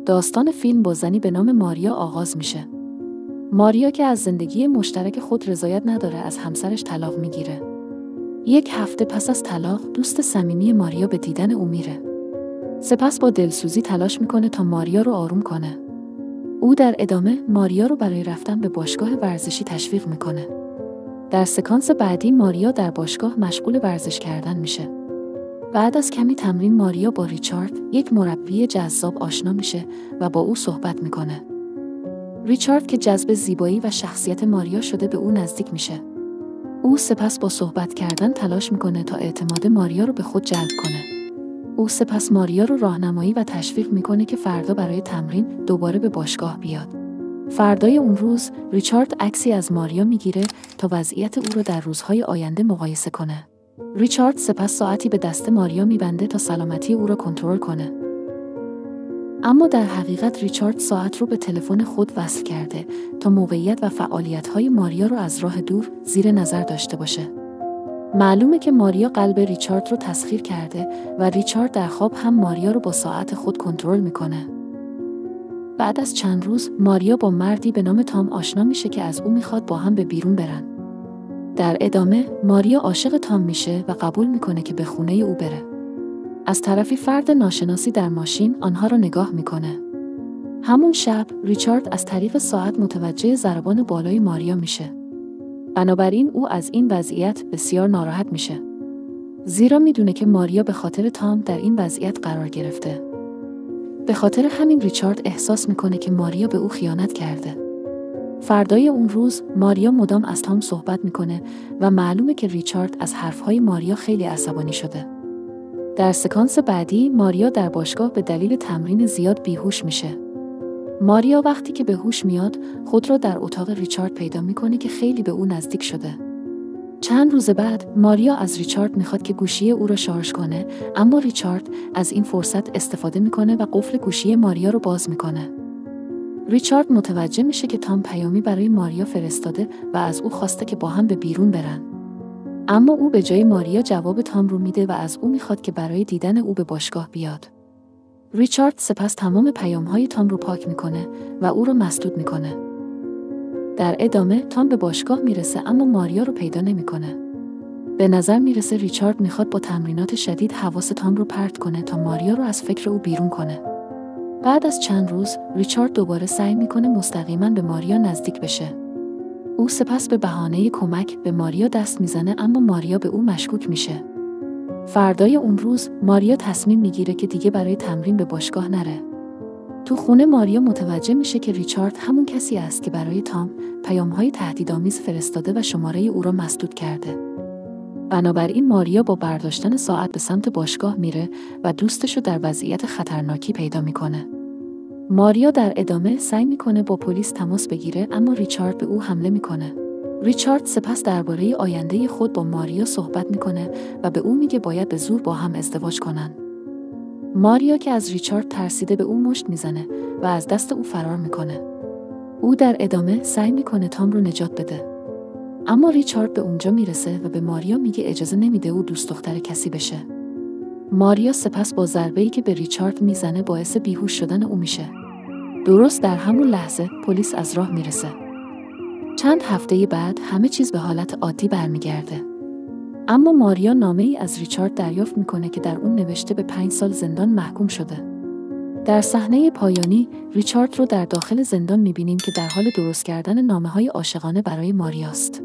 داستان فیلم با زنی به نام ماریا آغاز میشه. ماریا که از زندگی مشترک خود رضایت نداره از همسرش طلاق میگیره. 1 هفته پس از طلاق دوست صمیمی ماریا به دیدن او میره. سپس با دلسوزی تلاش میکنه تا ماریا رو آروم کنه. او در ادامه ماریا رو برای رفتن به باشگاه ورزشی تشویق میکنه. در سکانس بعدی ماریا در باشگاه مشغول ورزش کردن میشه. بعد از کمی تمرین ماریا با ریچارد، یک مربی جذاب، آشنا میشه و با او صحبت میکنه. ریچارد که جذب زیبایی و شخصیت ماریا شده به او نزدیک میشه. او سپس با صحبت کردن تلاش میکنه تا اعتماد ماریا رو به خود جلب کنه. او سپس ماریا رو راهنمایی و تشویق میکنه که فردا برای تمرین دوباره به باشگاه بیاد. فردای اون روز ریچارد عکسی از ماریا میگیره تا وضعیت او رو در روزهای آینده مقایسه کنه. ریچارد سپس ساعتی به دست ماریا میبنده تا سلامتی او را کنترل کنه. اما در حقیقت ریچارد ساعت رو به تلفن خود وصل کرده تا موقعیت و فعالیت‌های ماریا رو از راه دور زیر نظر داشته باشه. معلومه که ماریا قلب ریچارد رو تسخیر کرده و ریچارد در خواب هم ماریا رو با ساعت خود کنترل میکنه. بعد از چند روز ماریا با مردی به نام تام آشنا میشه که از او میخواد با هم به بیرون برن. در ادامه ماریا عاشق تام میشه و قبول میکنه که به خونه او بره. از طرفی فرد ناشناسی در ماشین آنها رو نگاه میکنه. همون شب ریچارد از طریق ساعت متوجه ضربان بالای ماریا میشه. بنابراین او از این وضعیت بسیار ناراحت میشه. زیرا میدونه که ماریا به خاطر تام در این وضعیت قرار گرفته. به خاطر همین ریچارد احساس میکنه که ماریا به او خیانت کرده. فردای اون روز ماریا مدام از تام صحبت میکنه و معلومه که ریچارد از حرفهای ماریا خیلی عصبانی شده. در سکانس بعدی ماریا در باشگاه به دلیل تمرین زیاد بیهوش میشه. ماریا وقتی که به هوش میاد خود را در اتاق ریچارد پیدا میکنه که خیلی به او نزدیک شده. چند روز بعد ماریا از ریچارد میخواد که گوشی او را شارژ کنه، اما ریچارد از این فرصت استفاده میکنه و قفل گوشی ماریا رو باز میکنه. ریچارد متوجه میشه که تام پیامی برای ماریا فرستاده و از او خواسته که با هم به بیرون برن. اما او به جای ماریا جواب تام رو میده و از او میخواد که برای دیدن او به باشگاه بیاد. ریچارد سپس تمام پیام‌های تام رو پاک میکنه و او رو مسدود میکنه. در ادامه تام به باشگاه میرسه اما ماریا رو پیدا نمیکنه. به نظر میرسه ریچارد میخواد با تمرینات شدید حواس تام رو پرت کنه تا ماریا رو از فکر او بیرون کنه. بعد از چند روز ریچارد دوباره سعی میکنه مستقیما به ماریا نزدیک بشه. او سپس به بهانه کمک به ماریا دست میزنه اما ماریا به او مشکوک میشه. فردای اون روز ماریا تصمیم میگیره که دیگه برای تمرین به باشگاه نره. تو خونه ماریا متوجه میشه که ریچارد همون کسی است که برای تام پیام‌های تهدیدآمیز فرستاده و شماره او را مسدود کرده. بنابراین ماریا با برداشتن ساعت به سمت باشگاه میره و دوستشو در وضعیت خطرناکی پیدا میکنه. ماریا در ادامه سعی میکنه با پلیس تماس بگیره اما ریچارد به او حمله میکنه. ریچارد سپس درباره آینده خود با ماریا صحبت میکنه و به او میگه باید به زور با هم ازدواج کنن. ماریا که از ریچارد ترسیده به او مشت میزنه و از دست او فرار میکنه. او در ادامه سعی میکنه تام رو نجات بده. اما ریچارد به اونجا میرسه و به ماریا میگه اجازه نمیده او دوست دختر کسی بشه. ماریا سپس با ضربه‌ای که به ریچارد میزنه باعث بیهوش شدن او میشه. درست در همون لحظه پلیس از راه میرسه. چند هفته بعد همه چیز به حالت عادی برمیگرده. اما ماریا نامه‌ای از ریچارد دریافت میکنه که در اون نوشته به 5 سال زندان محکوم شده. در صحنه پایانی ریچارد رو در داخل زندان میبینیم که در حال درست کردن نامه‌های عاشقانه برای ماریاست.